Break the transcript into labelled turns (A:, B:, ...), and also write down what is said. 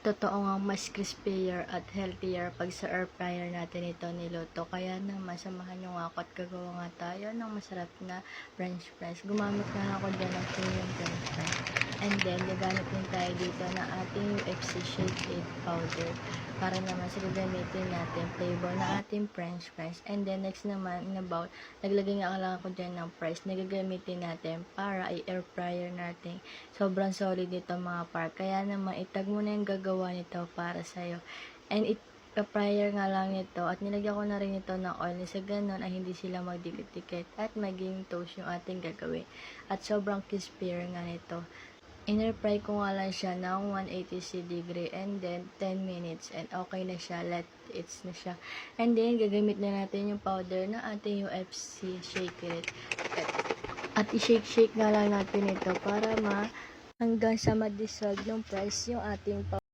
A: Totoo ngang mas crispier at healthier pag sa air fryer natin ito niluto. Kaya naman, samahan nyo nga ako at gagawa nga tayo ng masarap na french fries. Gumamit na ako dyan ng premium french fries. And then, gagamit din tayo dito ng ating UFC Shake It powder para naman sa gagamitin natin flavor na ating french fries. And then, next naman, in about, naglagay nga lang ako dyan ng fries na gagamitin natin para i-air fryer natin. Sobrang solid nito mga par. Kaya naman, itag mo na yung gagawa nito para sa'yo. And fryer nga lang nito at nilagyan ko na rin ito ng oil sa ganun ay hindi sila magdikit-dikit at maging toast yung ating gagawin. At sobrang crispier nga nito. In-fry ko nga lang siya ng 180 degree and then 10 minutes and okay na siya, let it na siya. And then gagamit na natin yung powder na ating UFC Shake It. At i-shake-shake nga lang natin ito para hanggang sa ma-dissolve yung fries yung ating powder.